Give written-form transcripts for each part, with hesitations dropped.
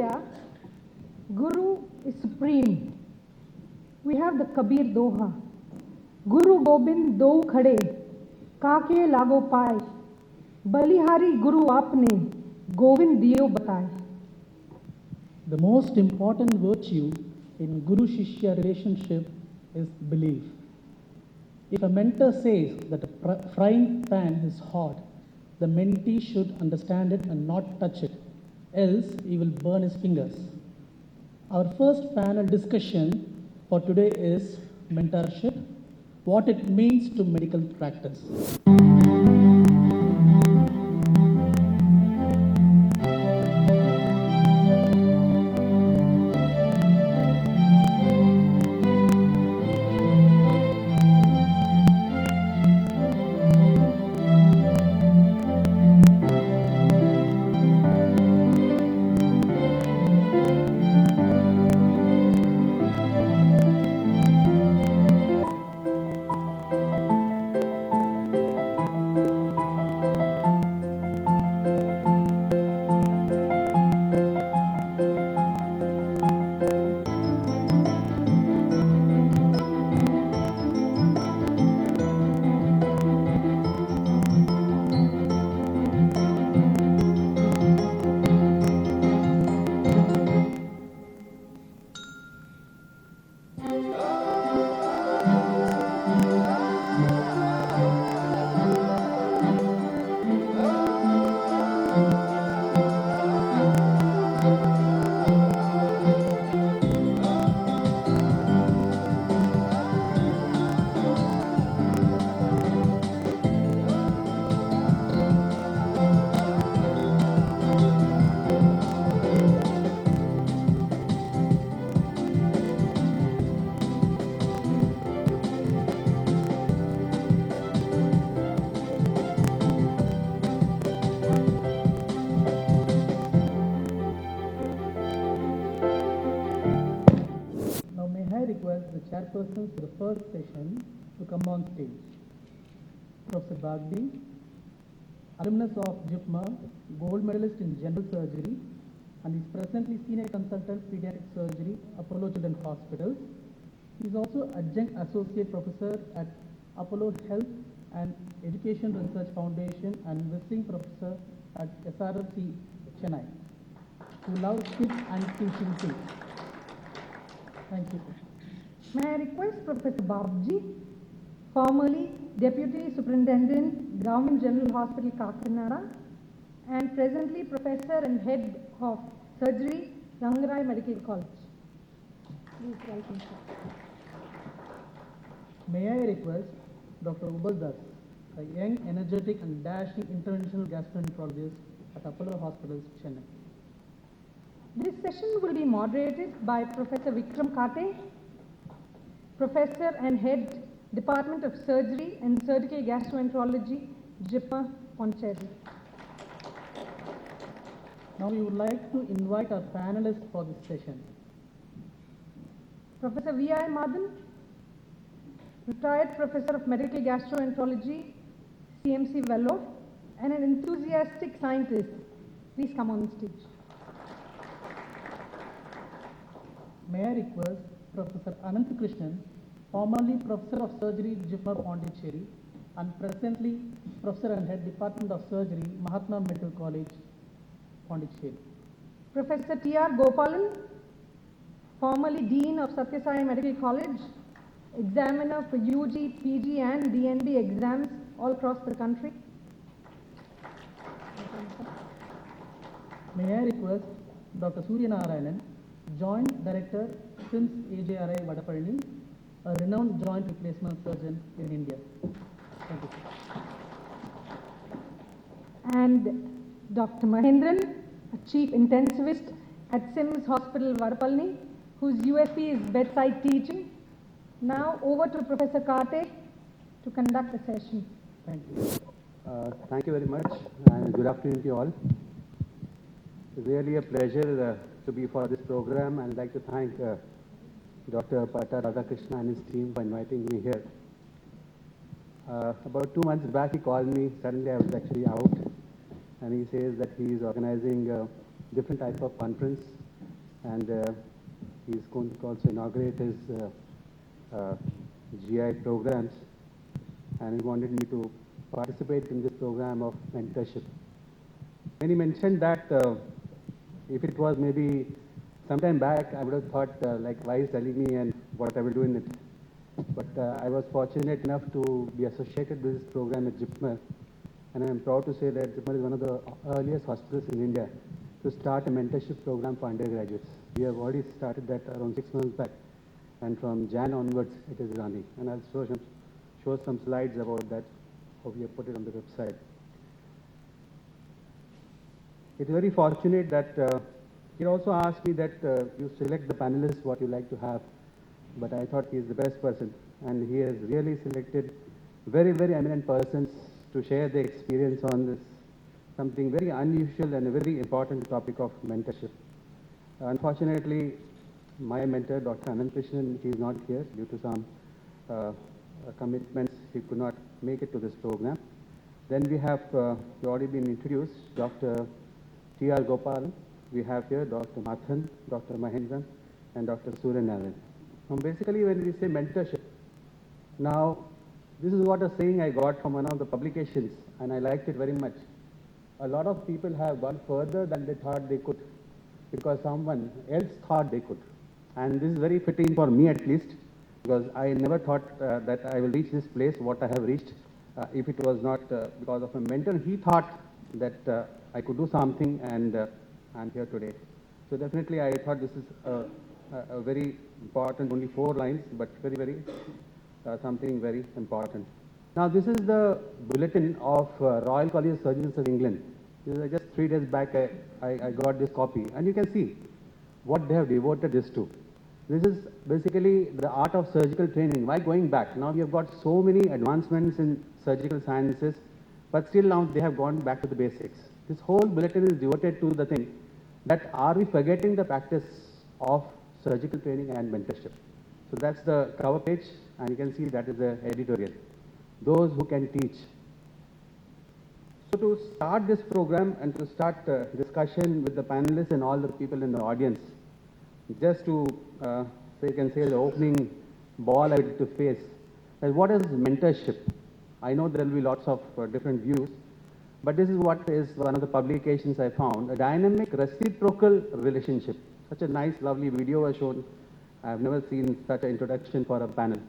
India, Guru is supreme. We have the Kabir Doha. Guru Gobind do khade, kaake lago paए, बलिहारी गुरु आपने गोविंद दियो बताए. The most important virtue in Guru Shishya relationship is belief. If a mentor says that a frying pan is hot, the mentee should understand it and not touch it, else he will burn his fingers. Our first panel discussion for today is mentorship, what it means to medical practice. Now may I request the chairperson for the first session to come on stage. Professor Bagdi, alumnus of JIPMA, gold medalist in general surgery, and is presently senior consultant pediatric surgery, Apollo Children's Hospitals. He is also adjunct associate professor at Apollo Health and Education Research Foundation and visiting professor at SRFC Chennai, who loves kids and teaching too. Thank you. May I request Professor Babji, formerly Deputy Superintendent, Government General Hospital, Kakinada, and presently Professor and Head of Surgery, Rangarai Medical College. Please welcome, sir. May I request Dr. Ubal Das, a young, energetic and dashing interventional gastroenterologist at Apollo Hospitals, Chennai. This session will be moderated by Professor Vikram Kate, Professor and Head, Department of Surgery and Surgical Gastroenterology, JIPMA, Pondicherry. Now we would like to invite our panelists for this session. Professor V.I. Madan, retired Professor of Medical Gastroenterology, CMC Vellore, and an enthusiastic scientist. Please come on stage. May I request Professor Ananth Krishnan, formerly Professor of Surgery, JIPMA, Pondicherry, and presently Professor and Head, Department of Surgery, Mahatma Medical College, Pondicherry. Professor T.R. Gopalan, formerly Dean of Satya Sai Medical College, examiner for UG, PG and DNB exams all across the country. May I request Dr. Surya Narayanan, Joint Director, SIMS AJRI Vadapalani, a renowned joint replacement surgeon in India. Thank you. And Dr. Mahendran, a Chief Intensivist at SIMS Hospital Vadapalani, whose USP is bedside teaching. Now over to Professor Kate to conduct the session. Thank you. Thank you very much and good afternoon to you all. It's really a pleasure to be for this program, and I'd like to thank Dr. Pata Radhakrishna and his team for inviting me here. About 2 months back he called me, suddenly I was actually out, and he says that he is organizing a different type of conference and he's going to also inaugurate his GI programs, and he wanted me to participate in this program of mentorship. When he mentioned that, if it was maybe sometime back, I would have thought, like, why is telling me and what I will do in it. But I was fortunate enough to be associated with this program at JIPMER, and I am proud to say that JIPMER is one of the earliest hospitals in India to start a mentorship program for undergraduates. We have already started that around 6 months back, and from Jan onwards it is running. And I'll show some slides about that, how we have put it on the website. It's very fortunate that he also asked me that you select the panelists what you like to have, but I thought he is the best person, and he has really selected very, very eminent persons to share their experience on this, something very unusual and a very important topic of mentorship. Unfortunately, my mentor, Dr. Anand Krishnan, he is not here due to some commitments. He could not make it to this program. Then we have already been introduced, Dr. T.R. Gopalan. We have here Dr. Mathan, Dr. Mahendran, and Dr. Suryanarayan. Now, basically, when we say mentorship, now, this is what a saying I got from one of the publications, and I liked it very much. A lot of people have gone further than they thought they could, because someone else thought they could. And this is very fitting for me at least, because I never thought that I will reach this place, what I have reached, if it was not because of a mentor. He thought that I could do something, and I'm here today. So definitely I thought this is a very important, only 4 lines, but very, very something very important. Now this is the bulletin of Royal College of Surgeons of England. This is just 3 days back I got this copy, and you can see what they have devoted this to. This is basically the art of surgical training. Why going back? Now we have got so many advancements in surgical sciences, but still now they have gone back to the basics. This whole bulletin is devoted to the thing that are we forgetting the practice of surgical training and mentorship. So that's the cover page, and you can see that is the editorial. Those who can teach. So to start this program and to start discussion with the panelists and all the people in the audience, just to so you can say the opening ball I had to face, that what is mentorship? I know there will be lots of different views, but this is what is one of the publications I found, a dynamic reciprocal relationship. Such a nice, lovely video was shown. I have never seen such an introduction for a panel.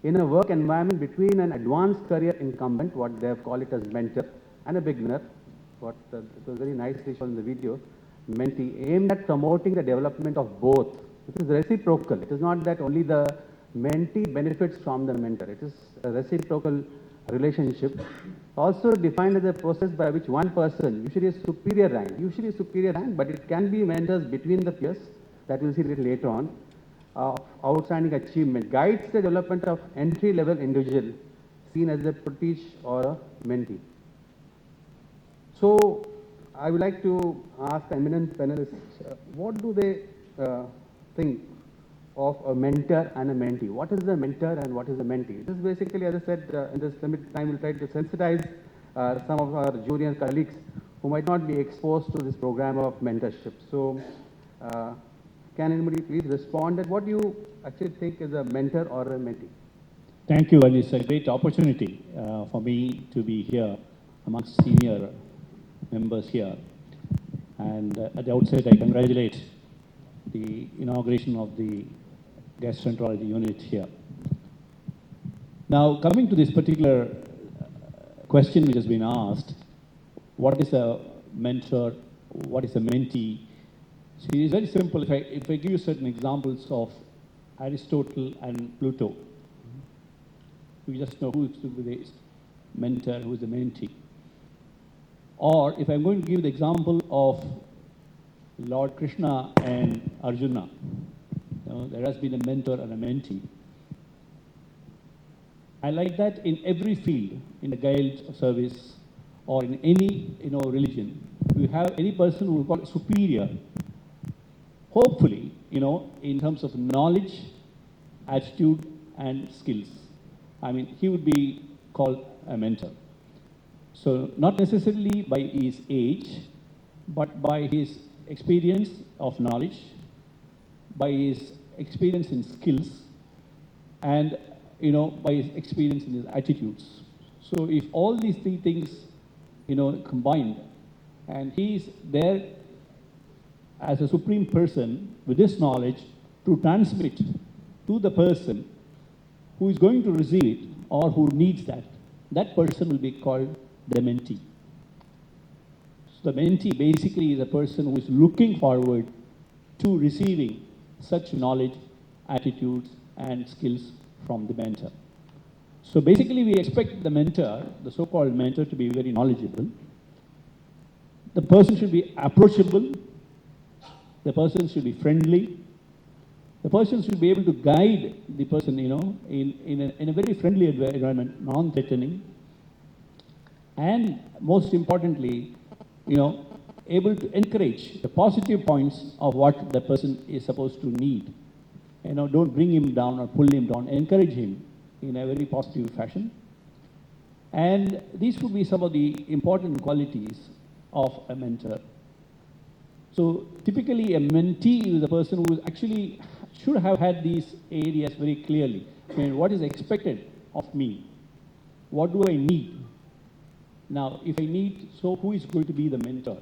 In a work environment between an advanced career incumbent, what they have called it as mentor, and a beginner, what it was very nicely shown in the video, mentee, aimed at promoting the development of both. It is reciprocal. It is not that only the mentee benefits from the mentor. It is a reciprocal relationship, also defined as a process by which one person, usually a superior rank, but it can be mentors between the peers, that we'll see a little later on, outstanding achievement, guides the development of entry-level individual, seen as a protege or a mentee. So, I would like to ask eminent panelists, what do they think of a mentor and a mentee? What is a mentor and what is a mentee? This is basically, as I said, in this limited time, we'll try to sensitize some of our junior colleagues who might not be exposed to this program of mentorship. So, can anybody please respond that what do you actually think is a mentor or a mentee? Thank you, and it's a great opportunity for me to be here amongst senior members here. And at the outset, I congratulate the inauguration of the gastroenterology unit here. Now, coming to this particular question which has been asked, what is a mentor, what is a mentee? So it is very simple. If I give you certain examples of Aristotle and Plato, you just know who is the mentor, who is the mentee. Or if I'm going to give the example of Lord Krishna and Arjuna, there has been a mentor and a mentee. I like that in every field, in the guild of service or in any religion, you have any person who is called superior. Hopefully, in terms of knowledge, attitude, and skills. I mean, he would be called a mentor. So, not necessarily by his age, but by his experience of knowledge, by his experience in skills and, by his experience in his attitudes. So if all these three things, combined, and he is there as a supreme person with this knowledge to transmit to the person who is going to receive it or who needs that person will be called the mentee. So the mentee basically is a person who is looking forward to receiving such knowledge, attitudes, and skills from the mentor. So basically we expect the mentor, the so-called mentor, to be very knowledgeable. The person should be approachable. The person should be friendly. The person should be able to guide the person, in a very friendly environment, non-threatening. And most importantly, able to encourage the positive points of what the person is supposed to need. Don't bring him down or pull him down. Encourage him in a very positive fashion. And these would be some of the important qualities of a mentor. So typically a mentee is a person who actually should have had these areas very clearly. What is expected of me? What do I need? Now, if I need, so who is going to be the mentor?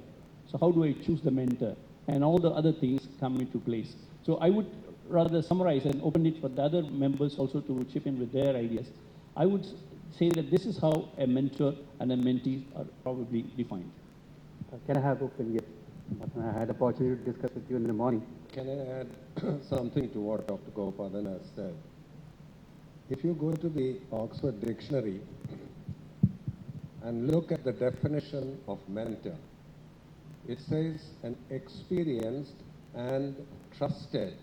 So how do I choose the mentor? And all the other things come into place. So I would rather summarize and open it for the other members also to chip in with their ideas. I would say that this is how a mentor and a mentee are probably defined. Can I have open? Yes. I had opportunity to discuss with you in the morning. Can I add something to what Dr. Gopalan has said? If you go to the Oxford Dictionary and look at the definition of mentor, it says an experienced and trusted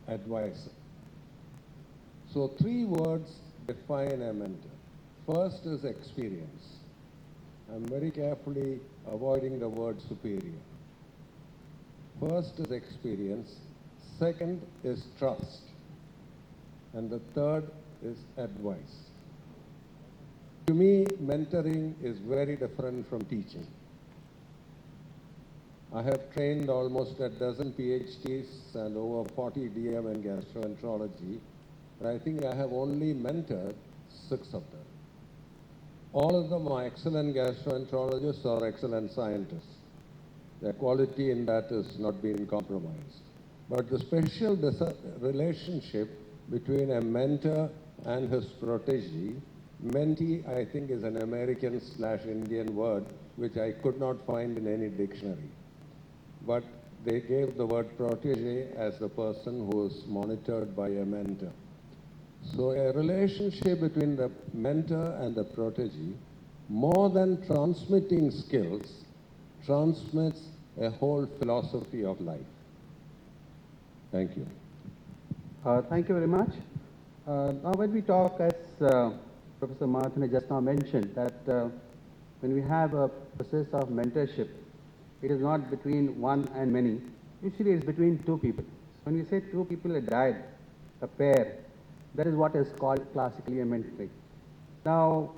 advisor. So three words define a mentor. First is experience. I'm very carefully avoiding the word superior. First is experience, second is trust, and the third is advice. To me, mentoring is very different from teaching. I have trained almost a dozen PhDs and over 40 DM in gastroenterology, but I think I have only mentored 6 of them. All of them are excellent gastroenterologists or excellent scientists. Their quality in that is not being compromised. But the special relationship between a mentor and his protege, mentee, I think, is an American/Indian word which I could not find in any dictionary. But they gave the word protege as the person who is monitored by a mentor. So a relationship between the mentor and the protege, more than transmitting skills, transmits a whole philosophy of life. Thank you. Thank you very much. Now when we talk, as Professor Martin just now mentioned, that when we have a process of mentorship, it is not between one and many. Usually it's between two people. When we say two people, a dyad, a pair, that is what is called classically a mentoring. Now,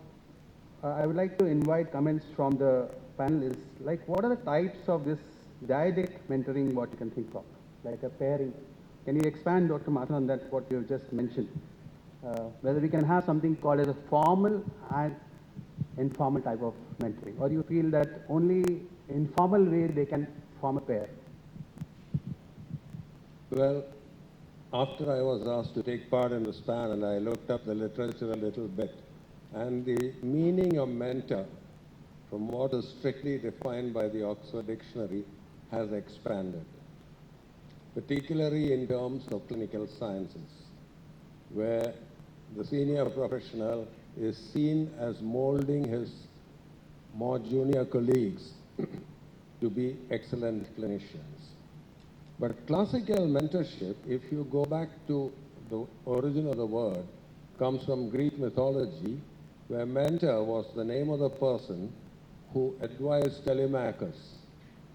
I would like to invite comments from the panelists, like what are the types of this dyadic mentoring, what you can think of, like a pairing. Can you expand, Dr. Martin, on that, what you just mentioned? Whether we can have something called as a formal and informal type of mentoring, or you feel that only informal way they can form a pair? Well, after I was asked to take part in this panel, I looked up the literature a little bit. And the meaning of mentor, from what is strictly defined by the Oxford Dictionary, has expanded, particularly in terms of clinical sciences, where the senior professional is seen as molding his more junior colleagues to be excellent clinicians. But classical mentorship, if you go back to the origin of the word, comes from Greek mythology, where mentor was the name of the person who advised Telemachus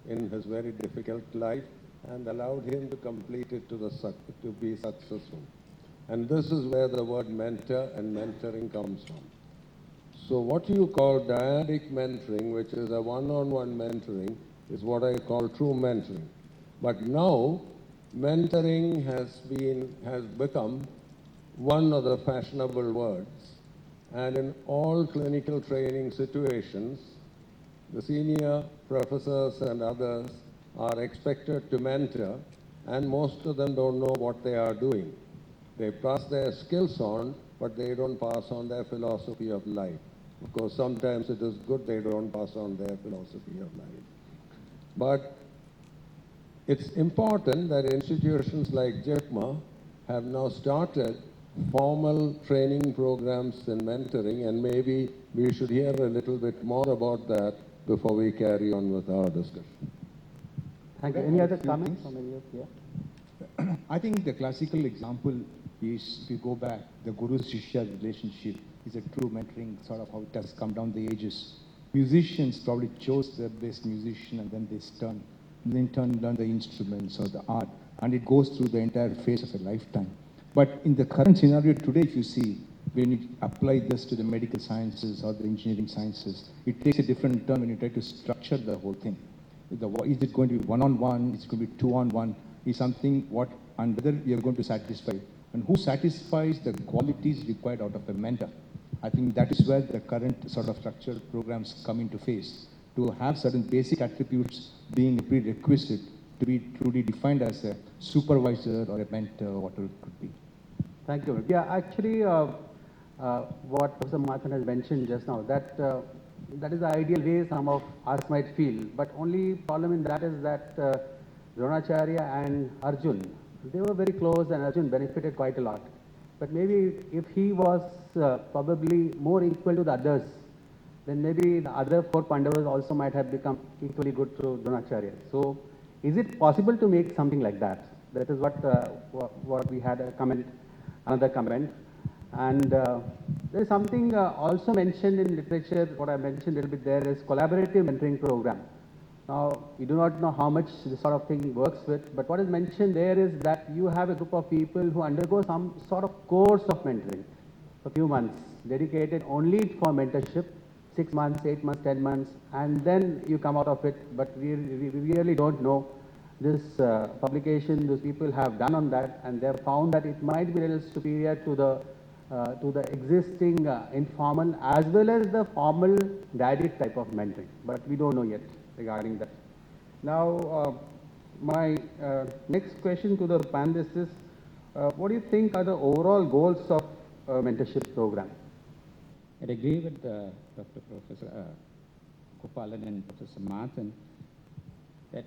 in his very difficult life and allowed him to complete it to be successful. And this is where the word mentor and mentoring comes from. So what you call dyadic mentoring, which is a one-on-one mentoring, is what I call true mentoring. But now, mentoring has become one of the fashionable words, and in all clinical training situations, the senior professors and others are expected to mentor, and most of them don't know what they are doing. They pass their skills on, but they don't pass on their philosophy of life. Of course, sometimes it is good they don't pass on their philosophy of life. But it's important that institutions like JIPMA have now started formal training programs in mentoring, and maybe we should hear a little bit more about that before we carry on with our discussion. Thank you. Any other comments from any of you? Yeah. I think the classical example is, if you go back, the Guru-Shishya relationship is a true mentoring, sort of how it has come down the ages. Musicians probably chose the best musician, and then they in turn learn the instruments or the art, and it goes through the entire phase of a lifetime. But in the current scenario today, if you see, when you apply this to the medical sciences or the engineering sciences, it takes a different turn when you try to structure the whole thing. Is it going to be one-on-one? Is it going to be two-on-one? Is something what, and whether you're going to satisfy, and who satisfies the qualities required out of a mentor. I think that is where the current sort of structured programs come into phase, to have certain basic attributes being a prerequisite to be truly defined as a supervisor or a mentor, whatever it could be. Thank you. Yeah, actually, what Professor Mathan has mentioned just now, that is the ideal way some of us might feel. But only problem in that is that Dronacharya and Arjun, they were very close, and Arjun benefited quite a lot. But maybe if he was probably more equal to the others, then maybe the other four Pandavas also might have become equally good to Dronacharya. So, is it possible to make something like that? That is what we had a comment, another comment. And there is something also mentioned in literature, what I mentioned a little bit there is collaborative mentoring program. Now, we do not know how much this sort of thing works with, but what is mentioned there is that you have a group of people who undergo some sort of course of mentoring for a few months, dedicated only for mentorship, 6 months, 8 months, 10 months, and then you come out of it. But we really don't know this publication those people have done on that, and they have found that it might be a little superior to the existing informal as well as the formal guided type of mentoring. But we don't know yet regarding that. Now, my next question to the panelists is, what do you think are the overall goals of mentorship program? I agree with Dr. Professor Gopalan and Professor Mathan that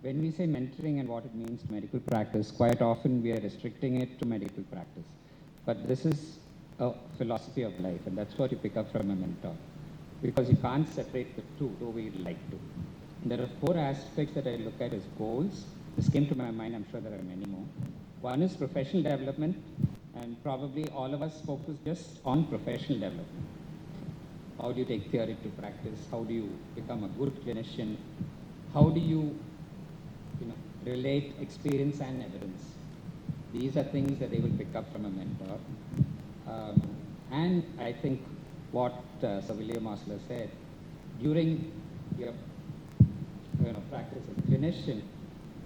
when we say mentoring and what it means to medical practice, quite often we are restricting it to medical practice. But this is a philosophy of life, and that's what you pick up from a mentor. Because you can't separate the two, though we'd like to. And there are 4 aspects that I look at as goals. This came to my mind, I'm sure there are many more. One is professional development, and probably all of us focus just on professional development. How do you take theory to practice? How do you become a good clinician? How do you relate experience and evidence? These are things that they will pick up from a mentor. And I think what Sir William Osler said, during your practice as a clinician,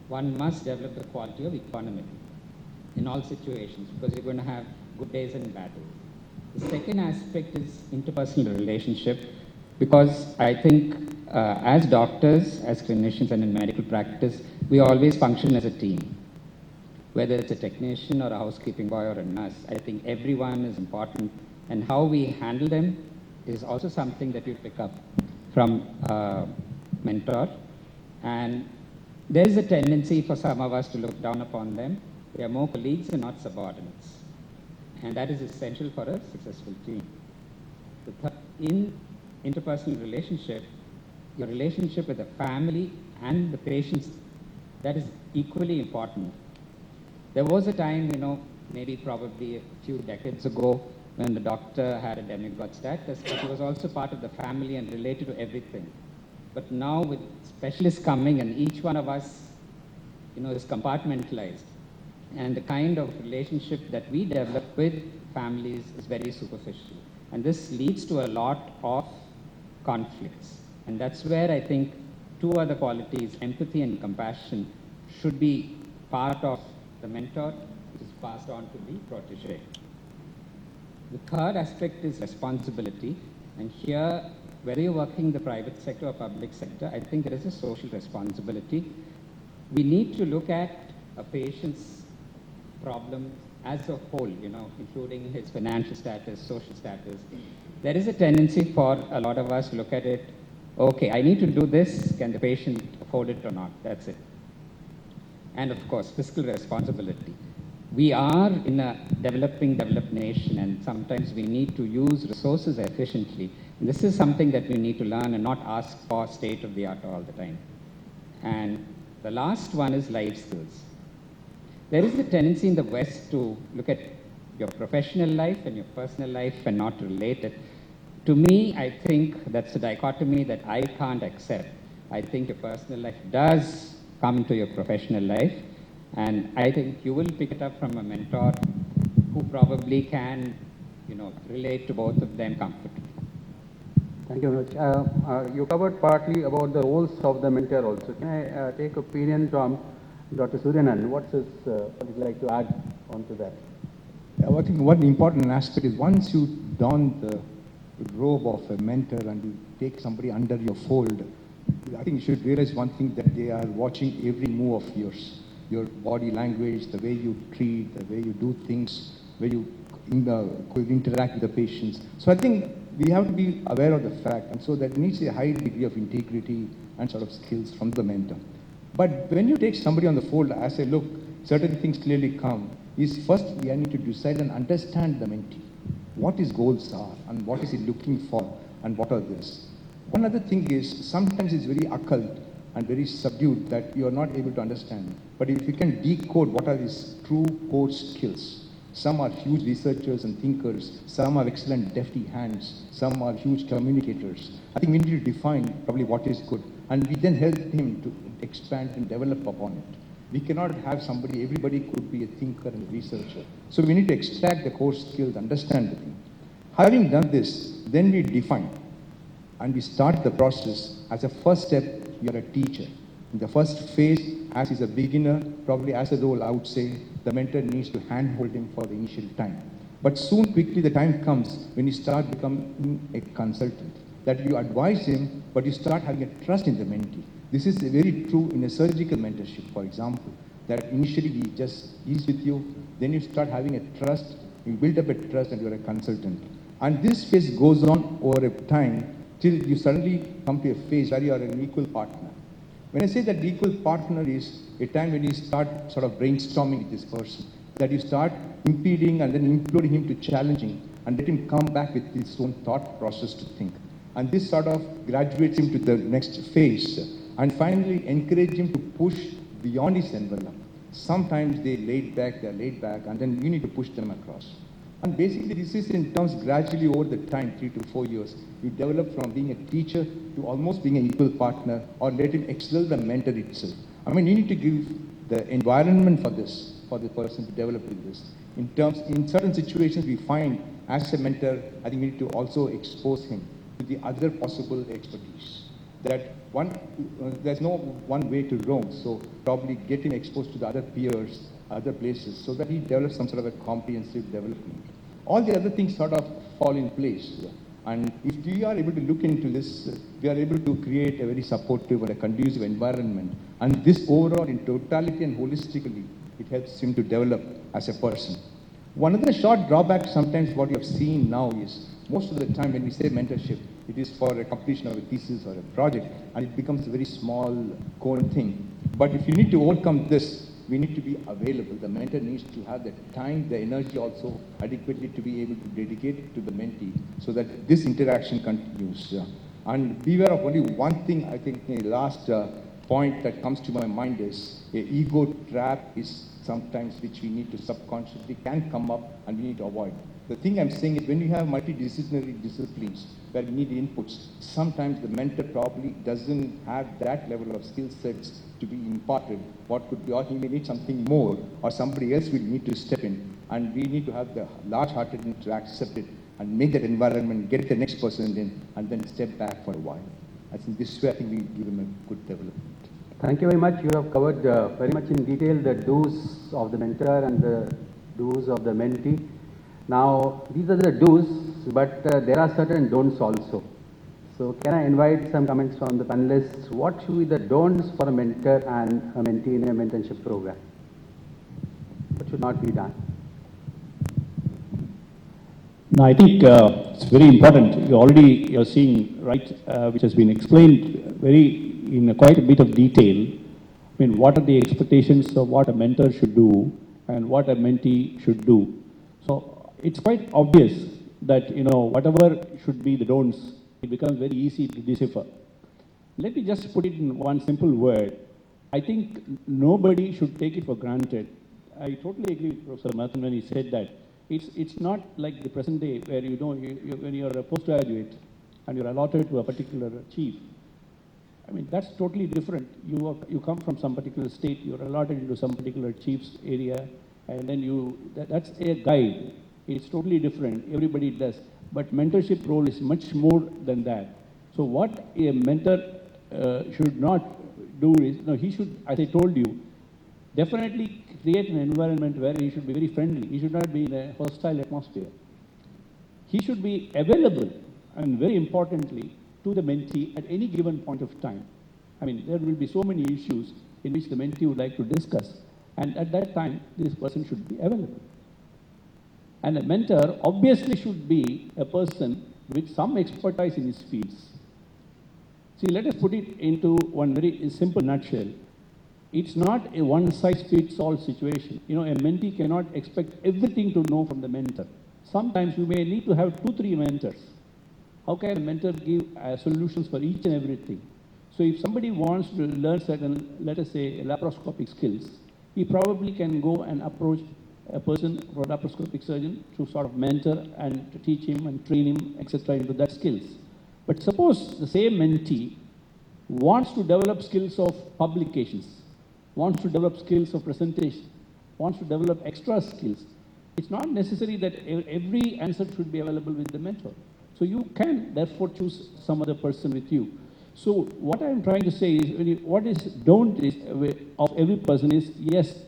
one must develop the quality of equanimity in all situations, because you're going to have good days and bad days. The second aspect is interpersonal relationship, because I think as doctors, as clinicians, and in medical practice, we always function as a team. Whether it's a technician or a housekeeping boy or a nurse, I think everyone is important, and how we handle them is also something that you pick up from a mentor. And there is a tendency for some of us to look down upon them. We are more colleagues and not subordinates. And that is essential for a successful team. In interpersonal relationship, your relationship with the family and the patients, that is equally important. There was a time, maybe probably a few decades ago, when the doctor had a demigod status, but he was also part of the family and related to everything. But now with specialists coming, and each one of us, is compartmentalized. And the kind of relationship that we develop with families is very superficial. And this leads to a lot of conflicts. And that's where I think 2 other qualities, empathy and compassion, should be part of the mentor, which is passed on to the protege. The third aspect is responsibility. And here, whether you're working in the private sector or public sector, I think there is a social responsibility. We need to look at a patient's problem as a whole, including his financial status, social status. There is a tendency for a lot of us to look at it, okay, I need to do this, can the patient afford it or not? That's it. And of course, fiscal responsibility. We are in a developed nation, and sometimes we need to use resources efficiently. And this is something that we need to learn and not ask for state of the art all the time. And the last one is life skills. There is a tendency in the West to look at your professional life and your personal life and not relate it. To me, I think that's a dichotomy that I can't accept. I think your personal life does come into your professional life, and I think you will pick it up from a mentor who probably can, relate to both of them comfortably. Thank you very much. You covered partly about the roles of the mentor also. Can I take opinion from Dr. Suryanan? What would you like to add on to that? Yeah, I think one important aspect is once you don the robe of a mentor and you take somebody under your fold, I think you should realize one thing, that they are watching every move of yours. Your body language, the way you treat, the way you do things, where you interact with the patients. So I think we have to be aware of the fact, and so that needs a high degree of integrity and sort of skills from the mentor. But when you take somebody on the fold, as I look, certain things clearly come, is first we need to decide and understand the mentee. What his goals are, and what is he looking for, and what are this. One other thing is, sometimes it's very occult and very subdued that you are not able to understand. But if you can decode what are his true core skills. Some are huge researchers and thinkers, some have excellent defty hands, some are huge communicators. I think we need to define probably what is good, and we then help him to expand and develop upon it. We cannot have somebody, everybody could be a thinker and a researcher. So we need to extract the core skills, understand the thing. Having done this, then we define, and we start the process. As a first step, you're a teacher. In the first phase, as he's a beginner, probably as a role, I would say, the mentor needs to handhold him for the initial time. But soon, quickly, the time comes when you start becoming a consultant, that you advise him, but you start having a trust in the mentee. This is very true in a surgical mentorship, for example, that initially he just is with you, then you start having a trust, you build up a trust, and you're a consultant. And this phase goes on over a time till you suddenly come to a phase where you are an equal partner. When I say that equal partner is a time when you start sort of brainstorming with this person, that you start impeding and then imploring him to challenging and let him come back with his own thought process to think. And this sort of graduates him to the next phase and finally encourage him to push beyond his envelope. Sometimes they're laid back, and then you need to push them across. And basically this is in terms gradually over the time, 3 to 4 years, you develop from being a teacher to almost being an equal partner, or let him excel the mentor itself. I mean, you need to give the environment for this, for the person to develop with this. In certain situations we find as a mentor, I think we need to also expose him to the other possible expertise. That there's no one way to roam, so probably get him exposed to the other peers, other places, so that he develops some sort of a comprehensive development. All the other things sort of fall in place. And if we are able to look into this, we are able to create a very supportive or a conducive environment. And this overall, in totality and holistically, it helps him to develop as a person. One of the short drawbacks sometimes what you have seen now is, most of the time when we say mentorship, it is for a completion of a thesis or a project, and it becomes a very small, core thing. But if you need to overcome this, we need to be available. The mentor needs to have the time, the energy also adequately to be able to dedicate it to the mentee so that this interaction continues. And beware of only one thing, I think the last point that comes to my mind is a ego trap is sometimes which we need to subconsciously can come up and we need to avoid. The thing I'm saying is when you have multidisciplinary disciplines where we need inputs, sometimes the mentor probably doesn't have that level of skill sets to be imparted. What could be, or he may need something more, or somebody else will need to step in. And we need to have the large-heartedness to accept it and make that environment, get the next person in, and then step back for a while. I think this way, I think we give him a good development. Thank you very much. You have covered very much in detail the do's of the mentor and the do's of the mentee. Now, these are the do's, but there are certain don'ts also. So, can I invite some comments from the panelists? What should be the don'ts for a mentor and a mentee in a mentorship program? What should not be done? No, I think it's very important. You're seeing, right, which has been explained in quite a bit of detail. I mean, what are the expectations of what a mentor should do and what a mentee should do. So it's quite obvious that, whatever should be the don'ts, it becomes very easy to decipher. Let me just put it in one simple word. I think nobody should take it for granted. I totally agree with Professor Mathan when he said that. It's not like the present day where when you're a postgraduate and you're allotted to a particular chief. I mean, that's totally different. You come from some particular state, you're allotted into some particular chief's area, and then that's a guide. It's totally different. Everybody does. But mentorship role is much more than that. So what a mentor should not do is, he should, as I told you, definitely create an environment where he should be very friendly. He should not be in a hostile atmosphere. He should be available, and very importantly, to the mentee at any given point of time. I mean, there will be so many issues in which the mentee would like to discuss, and at that time, this person should be available. And a mentor obviously should be a person with some expertise in his fields. See, let us put it into one very simple nutshell. It's not a one-size-fits-all situation. A mentee cannot expect everything to know from the mentor. Sometimes you may need to have 2-3 mentors. How can a mentor give solutions for each and everything? So if somebody wants to learn certain, let us say, laparoscopic skills, he probably can go and approach a person, a laparoscopic surgeon, to sort of mentor and to teach him and train him, etc., into that skills. But suppose the same mentee wants to develop skills of publications, wants to develop skills of presentation, wants to develop extra skills. It's not necessary that every answer should be available with the mentor. So you can therefore choose some other person with you. So what I'm trying to say is, what is don't is of every person is, yes,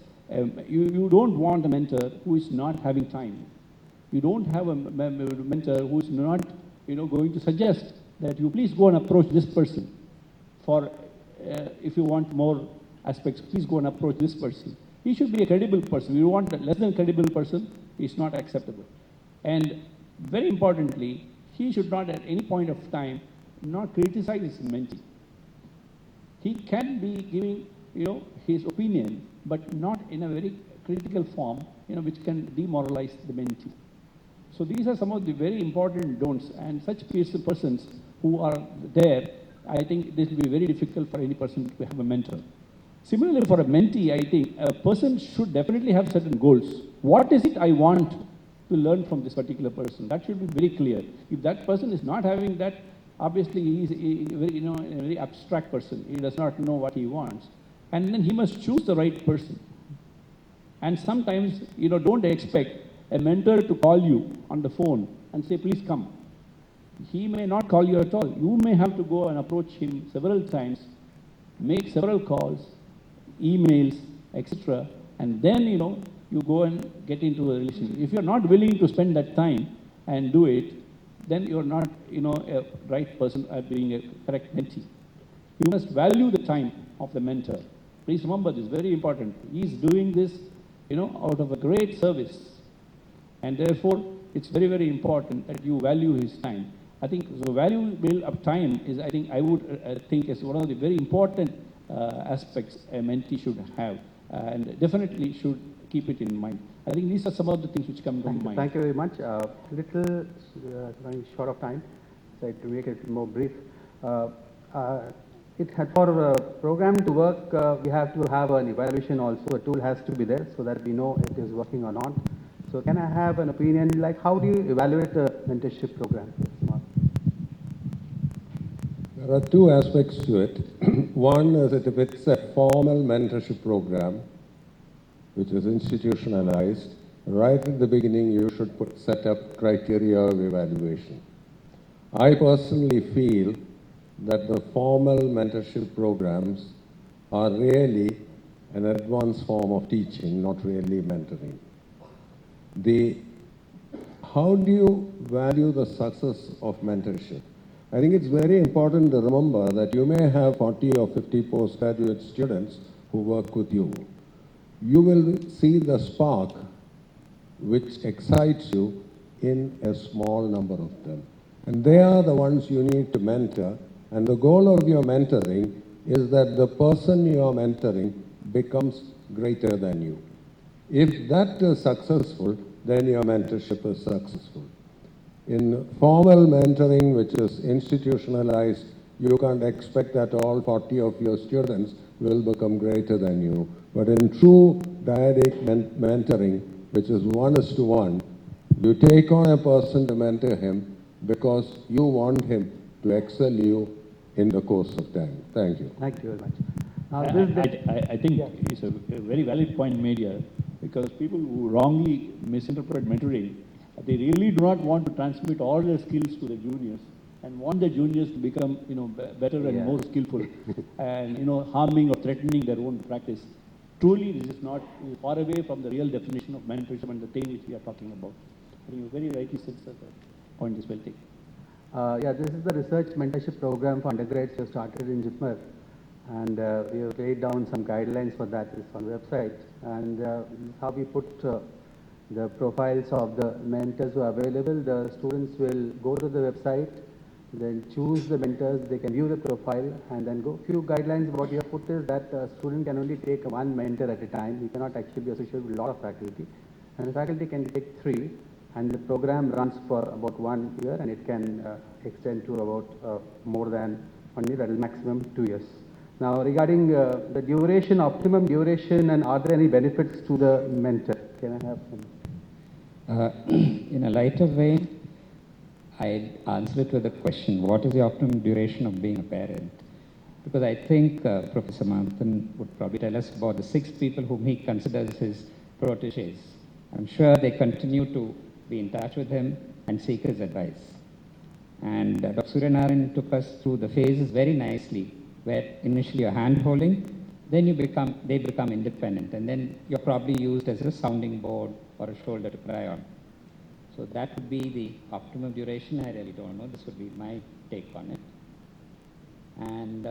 you don't want a mentor who is not having time. You don't have a mentor who is not, going to suggest that you please go and approach this person for, if you want more aspects, please go and approach this person. He should be a credible person. You want a less than credible person, it's not acceptable. And very importantly, he should not at any point of time not criticize his mentee. He can be giving, his opinion, but not in a very critical form, which can demoralize the mentee. So these are some of the very important don'ts, and such persons who are there, I think this will be very difficult for any person to have a mentor. Similarly, for a mentee, I think a person should definitely have certain goals. What is it I want to learn from this particular person? That should be very clear. If that person is not having that, obviously he is a very abstract person. He does not know what he wants. And then he must choose the right person. And sometimes, don't expect a mentor to call you on the phone and say, please come. He may not call you at all. You may have to go and approach him several times, make several calls, emails, etc. And then, you go and get into a relationship. If you're not willing to spend that time and do it, then you're not, a right person at being a correct mentee. You must value the time of the mentor. Please remember this, very important. He's doing this, out of a great service. And therefore, it's very, very important that you value his time. I think the value of time is, I would think is one of the very important aspects a mentee should have, and definitely should keep it in mind. I think these are some of the things which come to mind. Thank you very much. Little running short of time, so to make it more brief. For a program to work, we have to have an evaluation also. A tool has to be there so that we know it is working or not. So can I have an opinion, like how do you evaluate a mentorship program? There are two aspects to it. One is that if it's a formal mentorship program, which is institutionalized, right at the beginning you should set up criteria of evaluation. I personally feel that the formal mentorship programs are really an advanced form of teaching, not really mentoring. How do you value the success of mentorship? I think it's very important to remember that you may have 40 or 50 postgraduate students who work with you. You will see the spark which excites you in a small number of them. And they are the ones you need to mentor. And the goal of your mentoring is that the person you are mentoring becomes greater than you. If that is successful, then your mentorship is successful. In formal mentoring, which is institutionalized, you can't expect that all 40 of your students will become greater than you. But in true dyadic mentoring, which is 1:1, you take on a person to mentor him because you want him to excel you in the course of time. Thank you. Thank you very much. Now, I think it's a very valid point made here, because people who wrongly misinterpret mentoring, they really do not want to transmit all their skills to the juniors and want the juniors to become, better and more skillful and, harming or threatening their own practice. Truly, this is not far away from the real definition of mentorship and the thing which we are talking about. I think you very rightly said, sir, the point is well taken. This is the research mentorship program for undergrads we have started in JIPMER, and we have laid down some guidelines for that. It's on the website, and how we put the profiles of the mentors who are available. The students will go to the website, then choose the mentors, they can view the profile and then go. Few guidelines what you have put is that a student can only take one mentor at a time. He cannot actually be associated with a lot of faculty, and the faculty can take 3. And the program runs for about 1 year, and it can extend to about more than 1 year, that is maximum 2 years. Now, regarding the duration, optimum duration, and are there any benefits to the mentor? Can I have some? In a lighter vein, I answer it with a question: what is the optimum duration of being a parent? Because I think Professor Manthan would probably tell us about the 6 people whom he considers his proteges. I'm sure they continue to be in touch with him and seek his advice. And Dr. Suryanarayan took us through the phases very nicely, where initially you're hand-holding, then they become independent, and then you're probably used as a sounding board or a shoulder to cry on. So that would be the optimum duration. I really don't know. This would be my take on it. And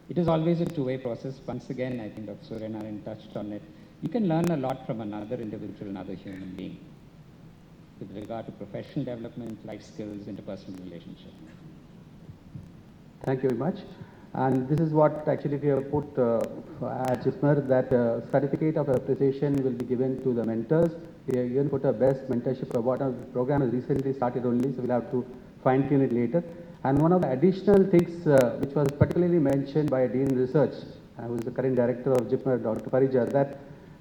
it is always a two-way process. Once again, I think Dr. Suryanarayan touched on it. You can learn a lot from another individual, another human being, with regard to professional development, life skills, interpersonal relationship. Thank you very much. And this is what actually we have put at JIPMER, that certificate of appreciation will be given to the mentors. We have even put a best mentorship award. The program has recently started only, so we'll have to fine-tune it later. And one of the additional things which was particularly mentioned by Dean Research, who is the current director of JIPMER, Dr. Parijar, that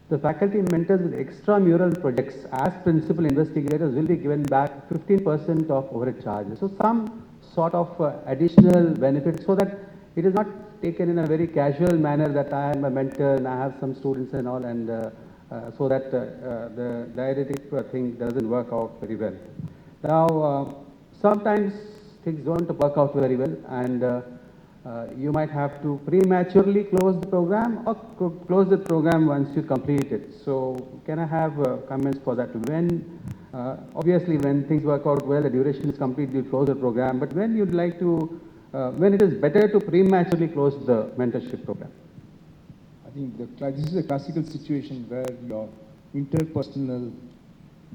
the faculty mentors with extramural projects as principal investigators will be given back 15% of overhead charges. So some sort of additional benefit, so that it is not taken in a very casual manner that I am a mentor and I have some students and all, and so that the didactic thing doesn't work out very well. Now, sometimes things don't work out very well, and you might have to prematurely close the program or close the program once you complete it. So can I have comments for that? When, obviously when things work out well, the duration is complete, you close the program, but when you'd like to, when it is better to prematurely close the mentorship program? I think this is a classical situation where your interpersonal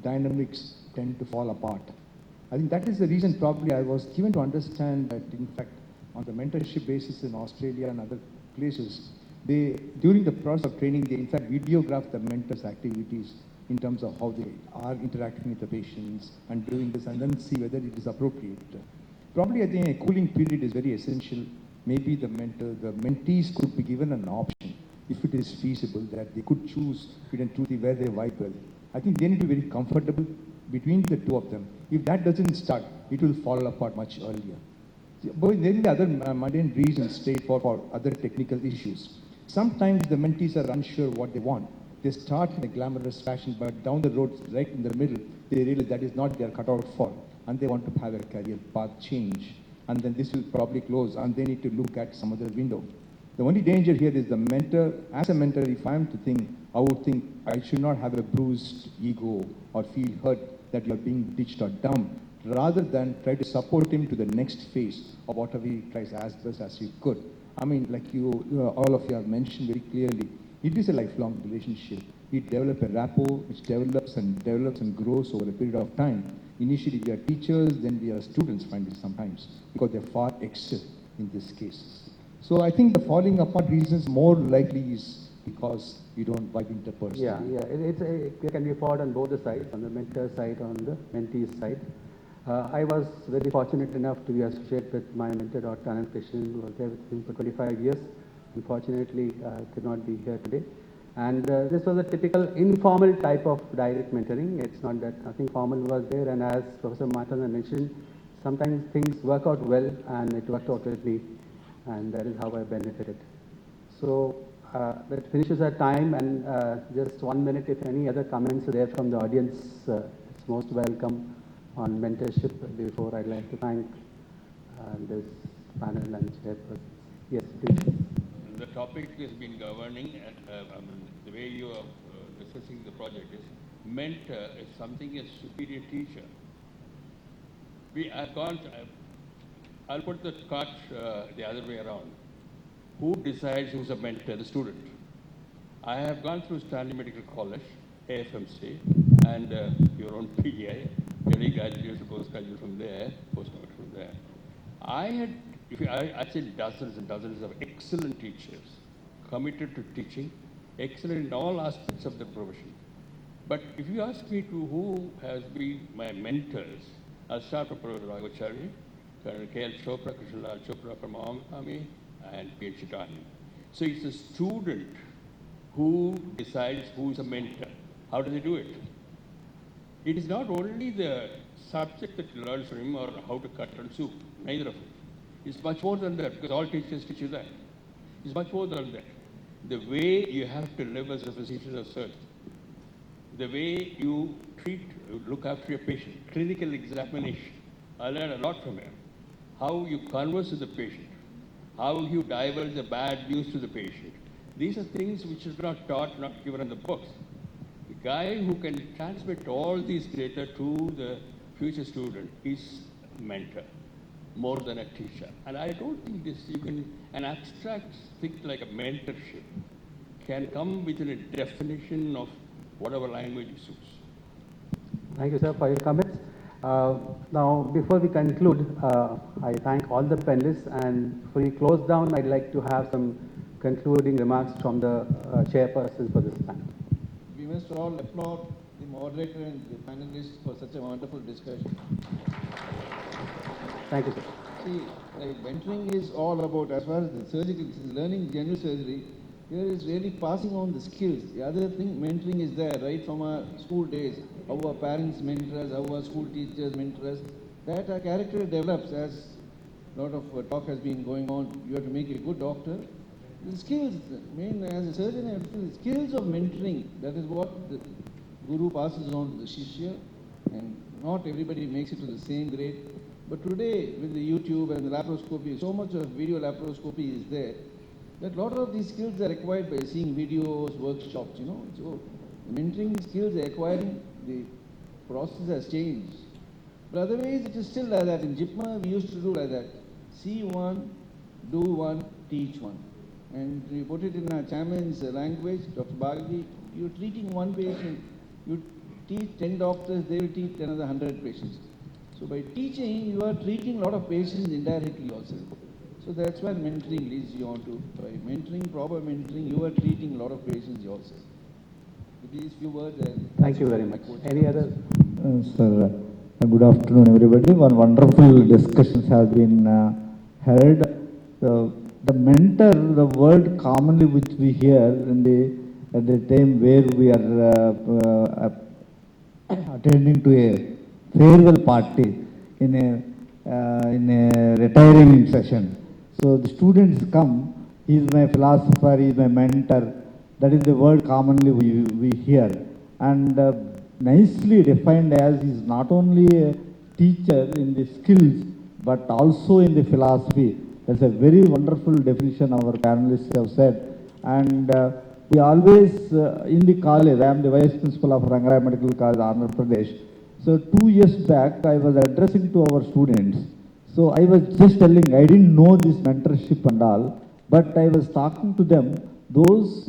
dynamics tend to fall apart. I think that is the reason probably I was given to understand that, in fact, on the mentorship basis in Australia and other places, during the process of training, they in fact videograph the mentors' activities in terms of how they are interacting with the patients and doing this, and then see whether it is appropriate. Probably I think a cooling period is very essential. Maybe the mentees could be given an option, if it is feasible, that they could choose between two where they vibe well. I think they need to be very comfortable between the two of them. If that doesn't start, it will fall apart much earlier. But there is other mundane reasons, for other technical issues. Sometimes the mentees are unsure what they want. They start in a glamorous fashion, but down the road, right in the middle, they realize that is not their cutout for, and they want to have a career path change. And then this will probably close, and they need to look at some other window. The only danger here is the mentor, as a mentor, if I am to think, I would think I should not have a bruised ego or feel hurt that you are being ditched or dumped, rather than try to support him to the next phase of whatever he tries as best as you could. I mean, like all of you have mentioned very clearly, it is a lifelong relationship. We develop a rapport which develops and grows over a period of time. Initially we are teachers, then we are students finally sometimes, because they far excel in this case. So I think the falling apart reasons more likely is because you don't vibe interpersonally. It can be fought on both the sides, on the mentor side, on the mentee's side. I was very fortunate enough to be associated with my mentor, Dr. Anand Krishnan, who was there with him for 25 years. Unfortunately, could not be here today. And this was a typical informal type of direct mentoring. It's not that nothing formal was there. And as Professor Mathan mentioned, sometimes things work out well, and it worked out with me. And that is how I benefited. So that finishes our time, and just 1 minute, if any other comments are there from the audience, it's most welcome on mentorship. Before I'd like to thank this panel and chairperson. Yes, please. The topic has been governing, and the way you are discussing the project is mentor is something as superior teacher. I'll put the cart the other way around. Who decides who's a mentor? The student. I have gone through Stanley Medical College, AFMC, and your own PGI. Any graduates, postgraduates from there, postgraduates from there. I'd say dozens and dozens of excellent teachers, committed to teaching, excellent in all aspects of the profession. But if you ask me who has been my mentors, I'll start with Professor Raghvacharya, Colonel K.L. Chopra, Krishnalal Chopra from Army, and P.H. Chitani. So it's the student who decides who's a mentor. How do they do it? It is not only the subject that you learn from him or how to cut and soup, neither of it. It's much more than that, because all teachers teach you that. It's much more than that. The way you have to live as a physician or surgeon, the way you look after your patient, clinical examination. I learned a lot from him. How you converse with the patient, how you divulge the bad news to the patient. These are things which is not taught, not given in the books. The guy who can transmit all these data to the future student is a mentor, more than a teacher. And I don't think an abstract thing like a mentorship can come within a definition of whatever language it suits. Thank you, sir, for your comments. Now, before we conclude, I thank all the panelists, and before we close down, I'd like to have some concluding remarks from the chairperson for this panel. We must all applaud the moderator and the panelists for such a wonderful discussion. Thank you, sir. See, like mentoring is all about, as far as the surgical, learning general surgery, here is really passing on the skills. The other thing, mentoring is there right from our school days. How our parents mentor us, how our school teachers mentor us. That our character develops as a lot of talk has been going on. You have to make a good doctor. The skills, as a surgeon, I feel the skills of mentoring, that is what the guru passes on to the shishya, and not everybody makes it to the same grade. But today, with the YouTube and the laparoscopy, so much of video laparoscopy is there, that a lot of these skills are acquired by seeing videos, workshops, So the mentoring skills are acquiring, the process has changed. But otherwise, it is still like that. In JIPMA, we used to do like that. See one, do one, teach one. And we put it in our chairman's language, Dr. Bhagdi, you're treating one patient, you teach 10 doctors, they will teach another 100 patients. So by teaching, you are treating a lot of patients indirectly also. So that's where mentoring leads you on to. By mentoring, proper mentoring, you are treating a lot of patients also. With these few words, thank you very much. Any other? Sir, good afternoon, everybody. One wonderful discussions have been held. The mentor, the word commonly which we hear at the time where we are attending to a farewell party in a retiring session. So the students come, he is my philosopher, he is my mentor. That is the word commonly we hear. And nicely defined as he is not only a teacher in the skills, but also in the philosophy. That's a very wonderful definition our panelists have said. And we always, in the college, I am the vice principal of Rangaraya Medical College, Andhra Pradesh. So 2 years back, I was addressing to our students. So I was just telling, I didn't know this mentorship and all, but I was talking to them, those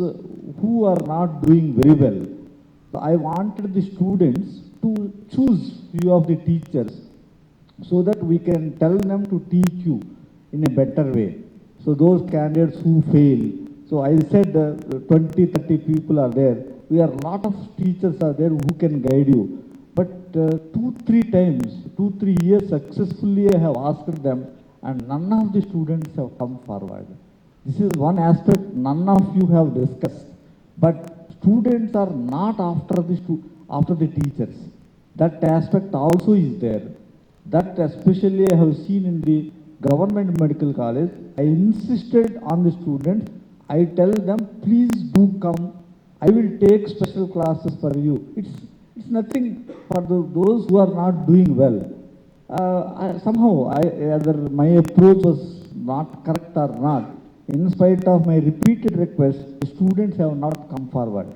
who are not doing very well. So I wanted the students to choose few of the teachers so that we can tell them to teach you in a better way. So those candidates who fail, so I said 20, 30 people are there. We are lot of teachers are there who can guide you. But 2, 3 times, 2, 3 years successfully I have asked them and none of the students have come forward. This is one aspect none of you have discussed. But students are not after the teachers. That aspect also is there. That especially I have seen in the government medical college. I insisted on the students. I tell them, please do come. I will take special classes for you. It's nothing for those who are not doing well. Either my approach was not correct or not. In spite of my repeated requests, the students have not come forward.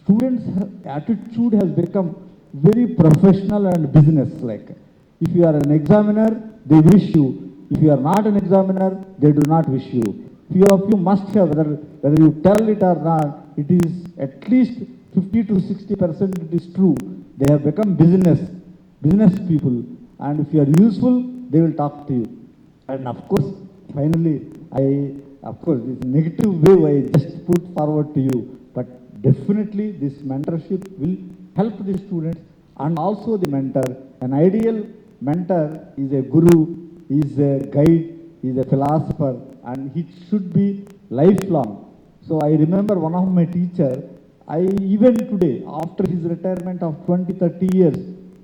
Students' attitude has become very professional and business-like. If you are an examiner, they wish you. If you are not an examiner, they do not wish you. Few of you must have, whether you tell it or not, it is at least 50 to 60% it is true. They have become business people. And if you are useful, they will talk to you. And of course, finally, this negative wave I just put forward to you. But definitely this mentorship will help the students and also the mentor. An ideal mentor is a guru, is a guide, is a philosopher, and he should be lifelong. So I remember one of my teachers, even today, after his retirement of 20, 30 years,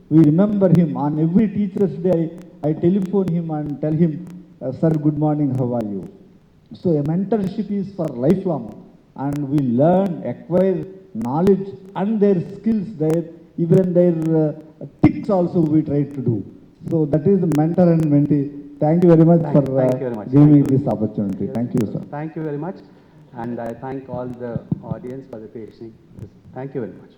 we remember him. On every Teacher's Day, I telephone him and tell him, sir, good morning, how are you? So a mentorship is for lifelong, and we learn, acquire knowledge and their skills there, even their tics also we try to do. So that is the mentor and mentee. Thank you very much for giving me this opportunity. Thank you, sir. Thank you very much. And I thank all the audience for the patience. Thank you very much.